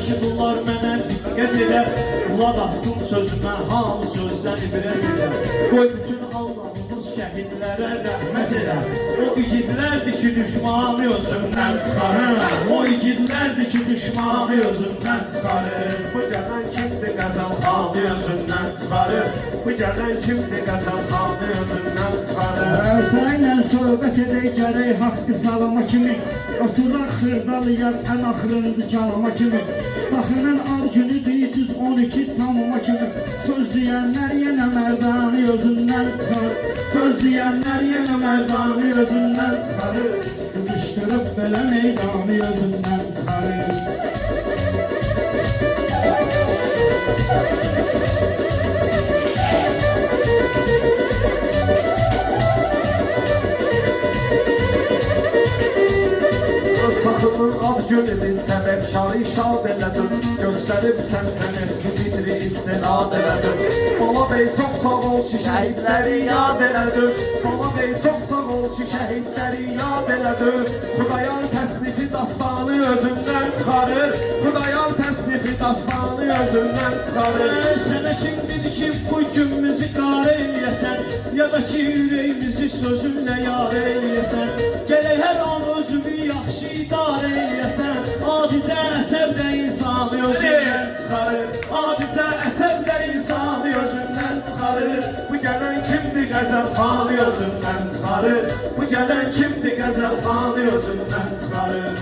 ki bunlar mənə diqqət edər. Qulaq assın sözümə, hamı sözləri birə birə. Qoy bütün Allahımız şəhidlərə rəhmət edər. O igidlərdir ki düşmanı özündən çıxarır. O igidlərdir ki düşmanı özündən çıxarır. Bu gələn kimdir qəzəl xalqı özündən çıxarır. Bu gələn kimdir qəzəl xalqı özündən çıxarır. Sənlə söhbət edək gərək haqqı salama kimi. Oturaq xırdalıyaq ən axırıncı kalama kimi. Saxının ad günüdür 112 tamama kimi. Söz deyənlər yenə mərdanı özündən çıxarır. Söz deyənlər yenə mərdanı özündən çıxarır. Qızışdırıb belə meydanı özündən çıxarır. Saxının ad günüdür, səbəbkarı şad elədim. Göstərib sən sənət bir fitri istinad elədim. Bala bey çox sağ ol ki şəhidləri yad elədim. Bala bey çox sağ ol ki şəhidləri yad elədim. Xudayar təsnifi dastanı özündən çıxarır. Xudayar təsnifi dastanı özündən çıxarır. Sənə kim dedi ki bu günümüzü qar eləyəsən, ya da ki ürəyimizi sözünlə yar eləyəsən. Gələk hər an özümü yaxşı idarə eləyəsən. Adicə əsəblə insanı özündən çıxarır. Adicə əsəblə insanı özündən çıxarır. Bu gələn kimdir qəzəl xanı özündən çıxarır. Bu gələn kimdir qəzəl xanı özündən çıxarır.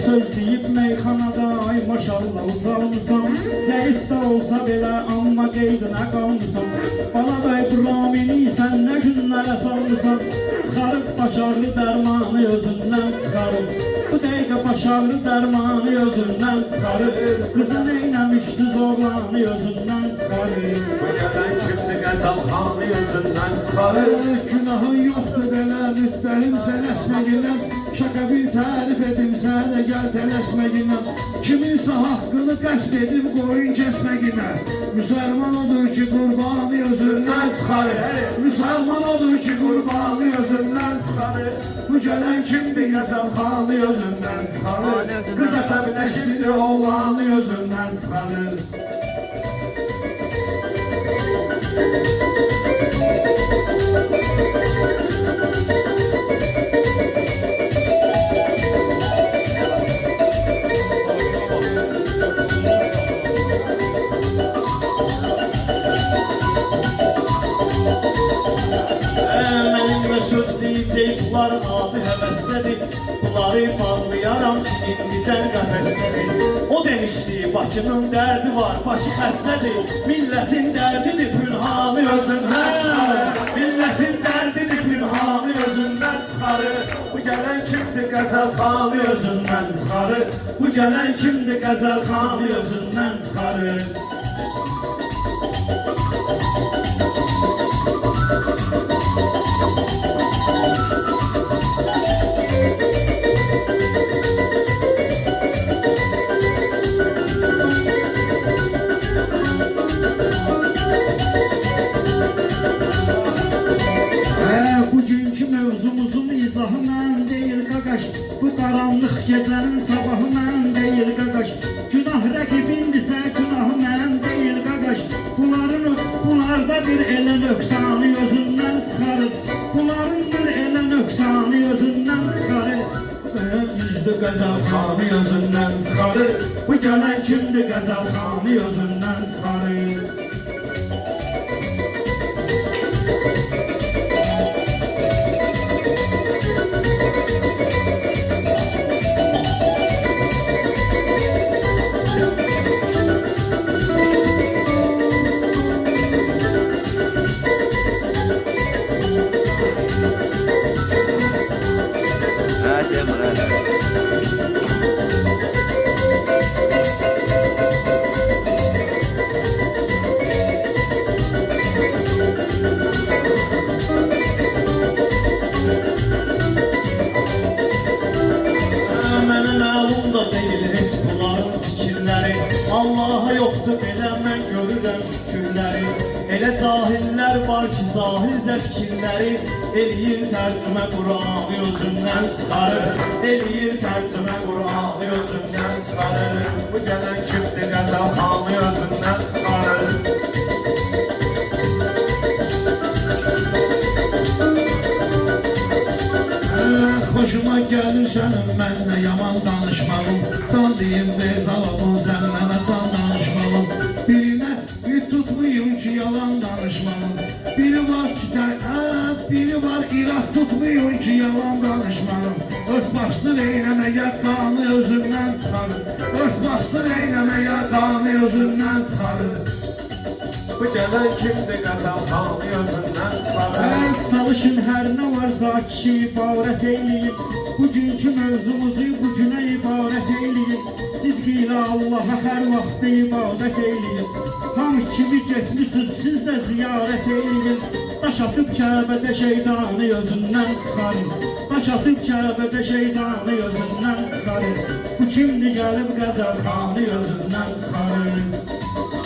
Söz deyib meyxanada ay maşallah uzalmışam. Zəif də olsa belə amma qeydinə qalmışam. Bala bəy Ramini sən nə günlərə salmışam. Çıxarıb baş ağrı dərmanı özündən çıxarıb. Bu dəqiqə baş ağrı dərmanı özündən çıxarıb. Qızı neynəmişdi zorlanı özündən çıxarıb. Bu gələn kimdir qəzəl xanı özündən çıxarır. Günahın yoxdur belə müttəhim sən əsməgindən. Şaka bir tərif edim sənə gəl tələsməgindən. Kiminsə haqqını qəsb edib qoyun kəsməgindən. Müsəlman odur ki qurbanı özündən çıxarır. Müsəlman odur ki qurbanı özündən çıxarır. Bu gələn kimdir qəzəl xanı özündən çıxarır. Qız əsəbləşdirir oğlanı özündən çıxarır. Söz deyəcək, bunlar adi həvəslədir. Bunları bağlayaram ki, indidən qəfəslədir. O demişdi, Bakının dərdi var, Bakı xəstədir. Millətin dərdidir, pünhanı özündən çıxarır. Millətin dərdidir, pünhanı özündən çıxarır. Bu gələn kimdir qəzəl xanı özündən çıxarır. Bu gələn kimdir qəzəl xanı özündən çıxarır. Bu qaranlıq gecənin sabahı mən deyil qaqaş. Günah rəqibindirsə günahı mən deyil qaqaş. Bunlarda bir elə nöqsanı özündən çıxarır. Bunların bir elə nöqsanı özündən çıxarır. Yüzlü qəzəl xanı özündən çıxarır. Bu gələn kimdir qəzəl xanı özündən çıxarır. cahillər var ki, cahilcə fikirləri eləyir tərcümə Qur'anı özündən çıxarır. Eləyir tərcümə Qur'anı özündən çıxarır. Bu gələn kimdir qəzəlxanı özündən çıxarır. Hoşuma gəlir sənin mənlə yaman danışmağım. Can deyim ver cavabın sən mənə can danışmağım. Birinə bir tutmayım ki yalan danışmağım. Biri var ki biri var irad tutmayım ki yalan danışmağım. Örtbastır eyləməyə qanı özündən çıxarır. Örtbastır eyləməyə qanı özündən çıxarır. Bu gələn kimdir qəzəlxanı özündən çıxarır. Çalışın hər nə varsa kişi ibarət eyleyin. Bugünkü mövzumuzu bugünə ibarət eyleyin. Sidqi ilə Allaha hər vaxt ibadət eyleyin. Tam kimi getmişsiniz siz də ziyarət eyleyin. Daş atıb Kəbədə şeytanı özündən çıxarın. Daş atıb Kəbədə şeytanı özündən çıxarın. Bu kimdir gəlib qəzəlxanı özündən çıxarın.